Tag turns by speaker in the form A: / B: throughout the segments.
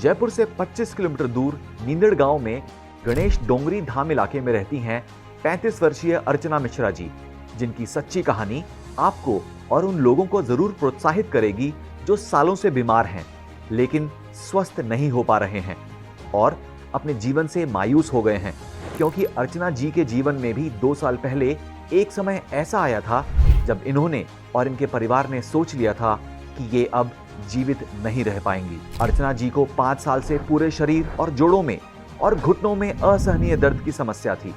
A: जयपुर से 25 किलोमीटर दूर नींदड़ गांव में गणेश डोंगरी धाम इलाके में रहती हैं 35 वर्षीय अर्चना मिश्रा जी, जिनकी सच्ची कहानी आपको और उन लोगों को जरूर प्रोत्साहित करेगी जो सालों से बीमार हैं लेकिन स्वस्थ नहीं हो पा रहे हैं और अपने जीवन से मायूस हो गए हैं। क्योंकि अर्चना जी के जीवन में भी 2 साल पहले एक समय ऐसा आया था जब इन्होंने और इनके परिवार ने सोच लिया था कि ये अब जीवित नहीं रह पाएंगी। अर्चना जी को 5 साल से पूरे शरीर और जोड़ों में और घुटनों में असहनीय दर्द की समस्या थी।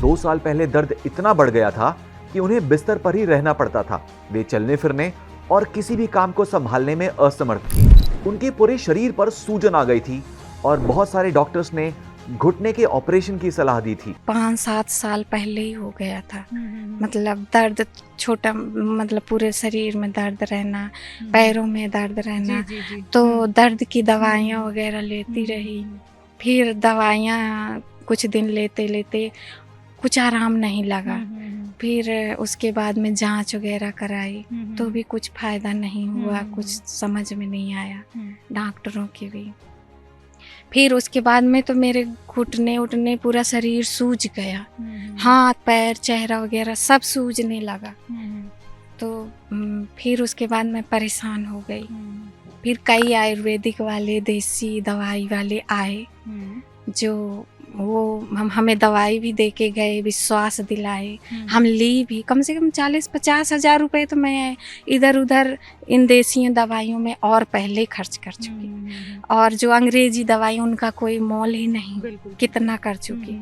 A: 2 साल पहले दर्द इतना बढ़ गया था कि उन्हें बिस्तर पर ही रहना पड़ता था। वे चलने फिरने और किसी भी काम को संभालने में असमर्थ थी। उनके पूरे शरीर पर सूजन आ गई थी और बहुत सारे डॉक्टर्स ने घुटने के ऑपरेशन की सलाह दी थी।
B: 5-7 साल पहले ही हो गया था। मतलब दर्द छोटा, मतलब पूरे शरीर में दर्द रहना, पैरों में दर्द रहना। जी। तो दर्द की दवाइयाँ वगैरह लेती रही। फिर दवाइयाँ कुछ दिन लेते लेते कुछ आराम नहीं लगा। फिर उसके बाद में जांच वगैरह कराई तो भी कुछ फायदा नहीं हुआ, कुछ समझ में नहीं आया डॉक्टरों की भी। फिर उसके बाद में तो मेरे घुटने उठने पूरा शरीर सूज गया, हाथ पैर चेहरा वगैरह सब सूजने लगा। तो फिर उसके बाद मैं परेशान हो गई। फिर कई आयुर्वेदिक वाले देसी दवाई वाले आए जो वो हमें दवाई भी दे के गए, विश्वास दिलाए। हम ली भी, कम से कम 40-50 हज़ार रुपए तो मैं इधर उधर इन देसी दवाइयों में और पहले खर्च कर चुकी। और जो अंग्रेजी दवाई उनका कोई मोल ही नहीं, कितना कर चुकी,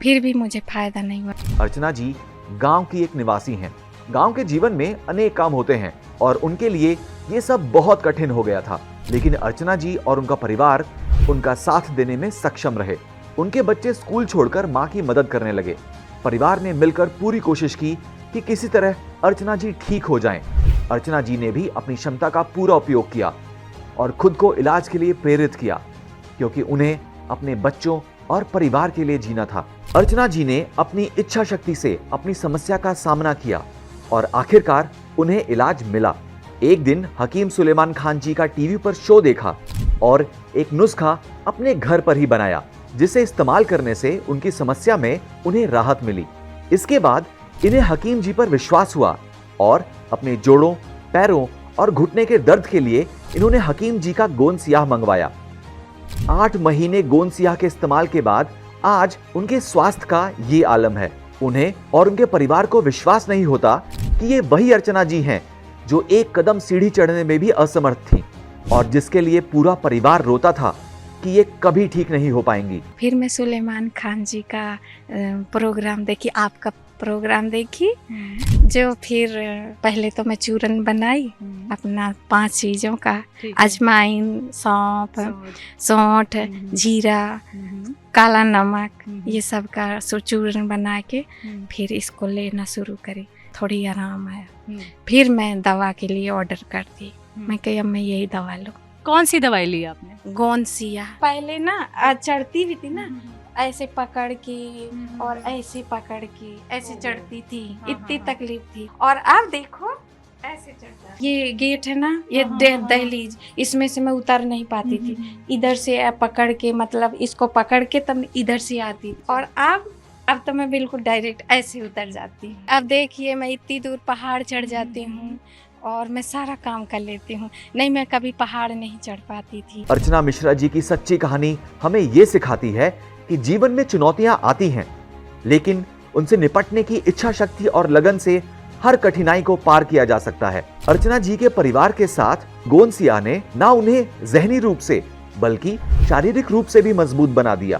B: फिर भी मुझे फायदा नहीं हुआ।
A: अर्चना जी गांव की एक निवासी हैं। गांव के जीवन में अनेक काम होते हैं और उनके लिए ये सब बहुत कठिन हो गया था, लेकिन अर्चना जी और उनका परिवार उनका साथ देने में सक्षम रहे। उनके बच्चे स्कूल छोड़कर मां की मदद करने लगे। परिवार ने मिलकर पूरी कोशिश की कि किसी तरह अर्चना जी ठीक हो जाएं। अर्चना जी ने भी अपनी क्षमता का पूरा उपयोग किया और खुद को इलाज के लिए प्रेरित किया, क्योंकि उन्हें अपने बच्चों और परिवार के लिए जीना था। अर्चना जी ने अपनी इच्छा शक्ति से अपनी समस्या का सामना किया और आखिरकार उन्हें इलाज मिला। एक दिन हकीम सुलेमान खान जी का टीवी पर शो देखा और एक नुस्खा अपने घर पर ही बनाया, जिसे इस्तेमाल करने से उनकी समस्या में उन्हें राहत मिली। इसके बाद इन्हें हकीम जी पर विश्वास हुआ और अपने जोड़ों, पैरों और घुटने के दर्द के लिए इन्होंने हकीम जी का गोंद सियाह मंगवाया। 8 महीने गोंद सियाह के इस्तेमाल के बाद आज उनके स्वास्थ्य का ये आलम है। उन्हें और उनके परिवार को विश्वास नहीं होता कि ये वही अर्चना जी हैं जो एक कदम सीढ़ी चढ़ने में भी असमर्थ थी और जिसके लिए पूरा परिवार रोता था कि ये कभी ठीक नहीं हो पाएंगी।
B: फिर मैं सुलेमान खान जी का प्रोग्राम देखी, आपका प्रोग्राम देखी, जो फिर पहले तो मैं चूरन बनाई अपना 5 चीज़ों का, अजवाइन, सौंफ, सौंठ, जीरा, काला नमक, ये सब का चूरन बना के फिर इसको लेना शुरू करी। थोड़ी आराम आया। फिर मैं दवा के लिए ऑर्डर कर दी। मैं कही अब मैं यही दवा लूँ।
C: कौन सी दवाई ली आपने?
B: गोंद सियाह। पहले ना चढ़ती भी थी ना, ऐसे पकड़ के और ऐसे पकड़ के ऐसे चढ़ती थी, इतनी तकलीफ थी। और अब देखो ऐसे चढ़ता। ये गेट है ना, ये दहलीज, इसमें से मैं उतर नहीं पाती थी। इधर से पकड़ के, मतलब इसको पकड़ के तब इधर से आती। और अब तो मैं बिल्कुल डायरेक्ट ऐसे उतर जाती हूँ। अब देखिए मैं इतनी दूर पहाड़ चढ़ जाती हूँ और मैं सारा काम कर लेती हूँ। नहीं, मैं कभी पहाड़ नहीं चढ़ पाती थी।
A: अर्चना मिश्रा जी की सच्ची कहानी हमें ये सिखाती है कि जीवन में चुनौतियां आती हैं, लेकिन उनसे निपटने की इच्छा शक्ति और लगन से हर कठिनाई को पार किया जा सकता है। अर्चना जी के परिवार के साथ गोंद सियाह ने ना उन्हें जहनी रूप से बल्कि शारीरिक रूप से भी मजबूत बना दिया।